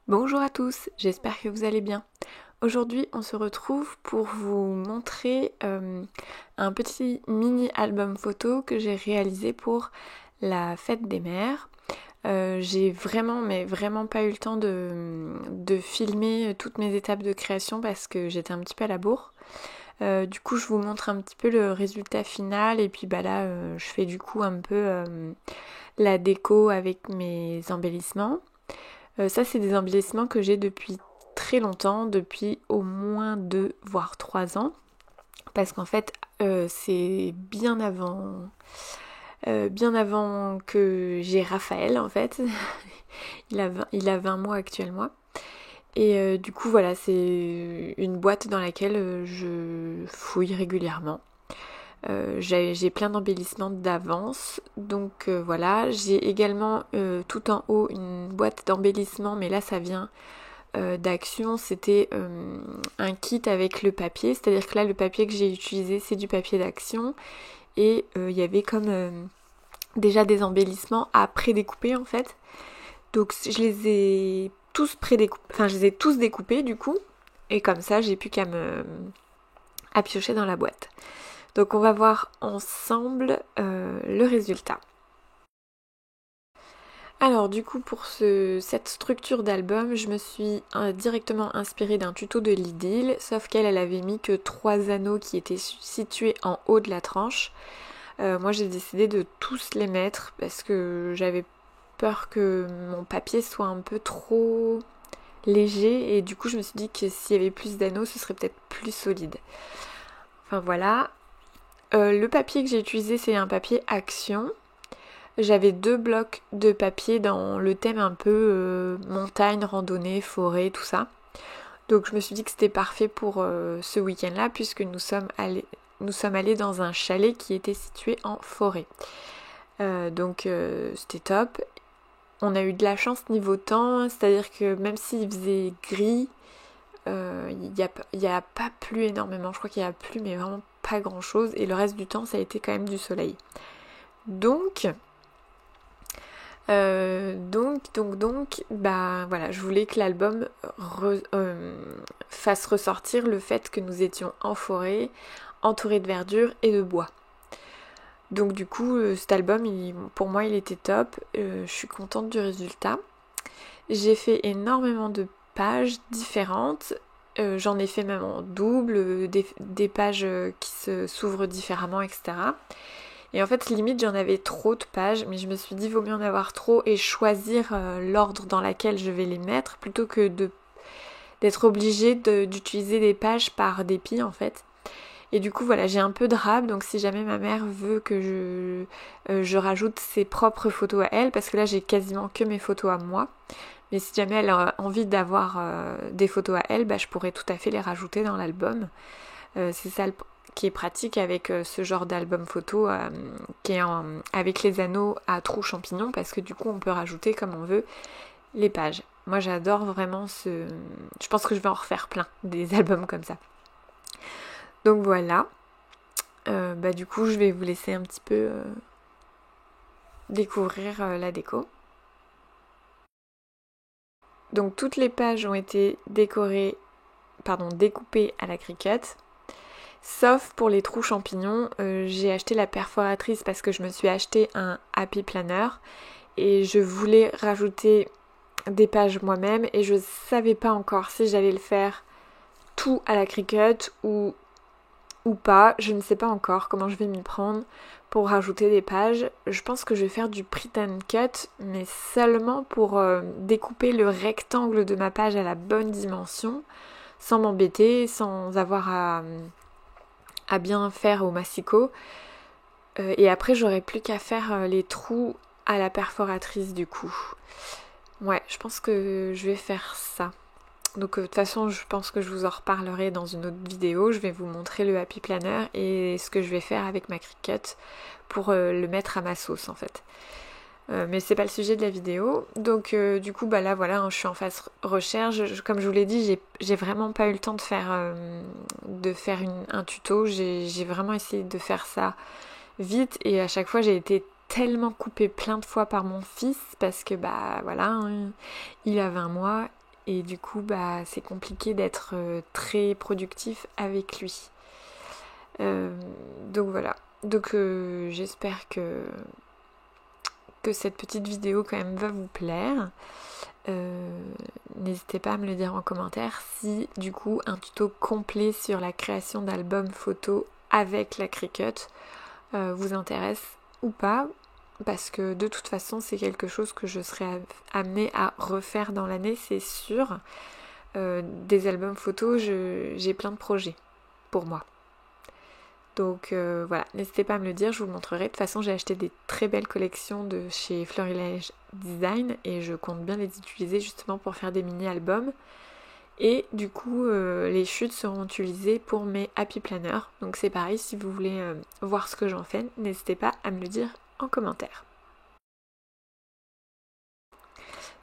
Bonjour à tous, j'espère que vous allez bien. Aujourd'hui, on se retrouve pour vous montrer un petit mini-album photo que j'ai réalisé pour la fête des mères. J'ai vraiment, mais vraiment pas eu le temps de filmer toutes mes étapes de création parce que j'étais un petit peu à la bourre. Du coup, je vous montre un petit peu le résultat final et puis là, je fais du coup un peu la déco avec mes embellissements. Ça, c'est des embellissements que j'ai depuis très longtemps, depuis au moins 2 voire 3 ans. Parce qu'en fait, c'est bien avant que j'ai Raphaël en fait. Il a 20 mois actuellement. Et du coup, voilà, c'est une boîte dans laquelle je fouille régulièrement. J'ai plein d'embellissements d'avance, donc voilà. J'ai également tout en haut une boîte d'embellissements, mais là ça vient d'Action. C'était un kit avec le papier, c'est-à-dire que là le papier que j'ai utilisé c'est du papier d'Action et il y avait comme déjà des embellissements à prédécouper en fait. Donc je les ai tous prédécoupés, enfin je les ai tous découpés du coup, et comme ça j'ai plus qu'à à piocher dans la boîte. Donc on va voir ensemble le résultat. Alors du coup pour cette structure d'album, je me suis directement inspirée d'un tuto de Lidl, sauf qu'elle avait mis que 3 anneaux qui étaient situés en haut de la tranche. Moi j'ai décidé de tous les mettre parce que j'avais peur que mon papier soit un peu trop léger et du coup je me suis dit que s'il y avait plus d'anneaux ce serait peut-être plus solide. Enfin voilà. Le papier que j'ai utilisé c'est un papier Action. J'avais 2 blocs de papier dans le thème un peu montagne, randonnée, forêt, tout ça. Donc je me suis dit que c'était parfait pour ce week-end-là puisque nous sommes allés dans un chalet qui était situé en forêt. Donc c'était top. On a eu de la chance niveau temps, c'est-à-dire que même s'il faisait gris, il n'y a pas plu énormément. Je crois qu'il y a plu mais vraiment pas grand-chose. Et le reste du temps ça a été quand même du soleil. Donc bah voilà, je voulais que l'album fasse ressortir le fait que nous étions en forêt, entourés de verdure et de bois. Donc du coup, cet album, pour moi, il était top. Je suis contente du résultat. J'ai fait énormément de pages différentes. J'en ai fait même en double, des pages qui s'ouvrent différemment, etc. Et en fait, limite, j'en avais trop de pages, mais je me suis dit, vaut mieux en avoir trop et choisir l'ordre dans lequel je vais les mettre plutôt que d'être obligée d'utiliser des pages par dépit, en fait. Et du coup, voilà, j'ai un peu de rab, donc si jamais ma mère veut que je rajoute ses propres photos à elle, parce que là, j'ai quasiment que mes photos à moi, mais si jamais elle a envie d'avoir des photos à elle, bah, je pourrais tout à fait les rajouter dans l'album. C'est ça qui est pratique avec ce genre d'album photo qui est avec les anneaux à trous champignons parce que du coup on peut rajouter comme on veut les pages. Moi j'adore vraiment Je pense que je vais en refaire plein des albums comme ça. Donc voilà. Du coup je vais vous laisser un petit peu découvrir la déco. Donc toutes les pages ont été découpées à la Cricut. Sauf pour les trous champignons, j'ai acheté la perforatrice parce que je me suis acheté un Happy Planner et je voulais rajouter des pages moi-même et je savais pas encore si j'allais le faire tout à la Cricut ou pas. Je ne sais pas encore comment je vais m'y prendre pour rajouter des pages. Je pense que je vais faire du print and cut, mais seulement pour découper le rectangle de ma page à la bonne dimension, sans m'embêter, sans avoir à bien faire au massicot. Et après, j'aurais plus qu'à faire les trous à la perforatrice du coup. Ouais, je pense que je vais faire ça. Donc de toute façon, je pense que je vous en reparlerai dans une autre vidéo. Je vais vous montrer le Happy Planner et ce que je vais faire avec ma Cricut pour le mettre à ma sauce en fait. Mais c'est pas le sujet de la vidéo. Donc du coup, là voilà, je suis en phase recherche. Comme je vous l'ai dit, j'ai vraiment pas eu le temps de faire un tuto. J'ai vraiment essayé de faire ça vite et à chaque fois j'ai été tellement coupée plein de fois par mon fils parce que voilà, il a 20 mois et du coup c'est compliqué d'être très productif avec lui. Donc voilà, donc j'espère que cette petite vidéo quand même va vous plaire. N'hésitez pas à me le dire en commentaire si du coup un tuto complet sur la création d'albums photos avec la Cricut vous intéresse ou pas, parce que de toute façon c'est quelque chose que je serai amenée à refaire dans l'année, c'est sûr. Des albums photos, j'ai plein de projets pour moi. Donc voilà, n'hésitez pas à me le dire, je vous montrerai. De toute façon, j'ai acheté des très belles collections de chez Florilège Design et je compte bien les utiliser justement pour faire des mini-albums. Et du coup, les chutes seront utilisées pour mes happy planners. Donc c'est pareil, si vous voulez voir ce que j'en fais, n'hésitez pas à me le dire en commentaire.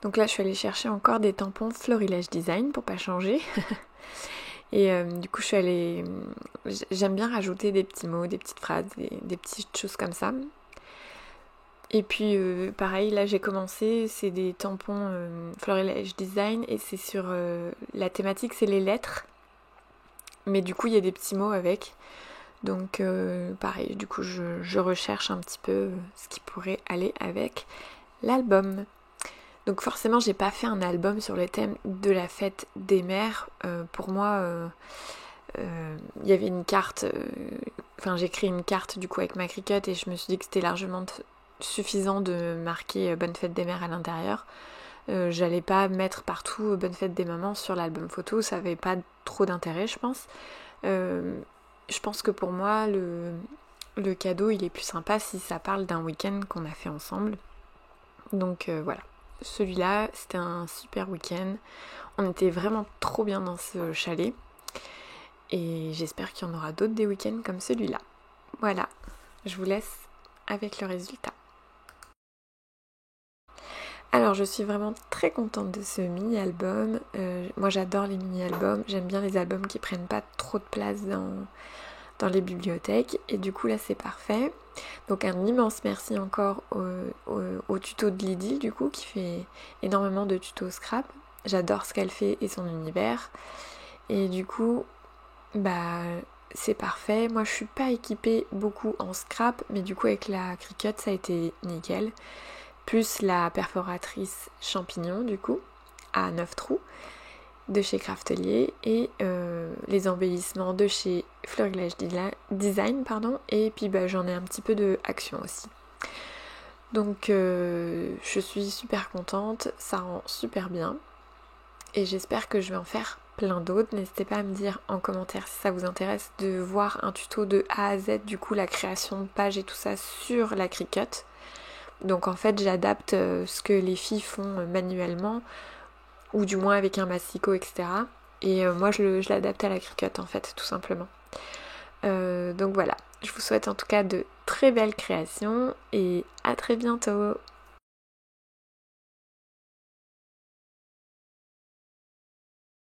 Donc là, je suis allée chercher encore des tampons Florilège Design pour pas changer. Et du coup, j'aime bien rajouter des petits mots, des petites phrases, des petites choses comme ça. Et puis pareil, là j'ai commencé, c'est des tampons Florilège Design et c'est sur la thématique, c'est les lettres. Mais du coup, il y a des petits mots avec. Donc pareil, du coup, je recherche un petit peu ce qui pourrait aller avec l'album. Donc forcément, j'ai pas fait un album sur le thème de la fête des mères. Pour moi, il y avait une carte, j'ai créé une carte du coup avec ma Cricut et je me suis dit que c'était largement suffisant de marquer Bonne fête des mères à l'intérieur. J'allais pas mettre partout Bonne fête des mamans sur l'album photo, ça avait pas trop d'intérêt, je pense. Je pense que pour moi, le cadeau, il est plus sympa si ça parle d'un week-end qu'on a fait ensemble. Donc voilà. Celui-là, c'était un super week-end. On était vraiment trop bien dans ce chalet. Et j'espère qu'il y en aura d'autres des week-ends comme celui-là. Voilà, je vous laisse avec le résultat. Alors je suis vraiment très contente de ce mini-album. Moi j'adore les mini-albums. J'aime bien les albums qui prennent pas trop de place dans les bibliothèques. Et du coup là c'est parfait. Donc un immense merci encore au tuto de Lydie du coup qui fait énormément de tutos scrap. J'adore ce qu'elle fait et son univers. Et du coup c'est parfait. Moi je suis pas équipée beaucoup en scrap, mais du coup avec la Cricut ça a été nickel. Plus la perforatrice champignon du coup à 9 trous de chez Craftelier et les embellissements de chez Florilège Design et puis j'en ai un petit peu de Action aussi. Donc je suis super contente, ça rend super bien et j'espère que je vais en faire plein d'autres. N'hésitez pas à me dire en commentaire si ça vous intéresse de voir un tuto de A à Z, du coup la création de pages et tout ça sur la Cricut. Donc en fait j'adapte ce que les filles font manuellement ou du moins avec un massicot, etc. Et moi je l'adapte à la Cricut en fait, tout simplement. Donc voilà, je vous souhaite en tout cas de très belles créations et à très bientôt.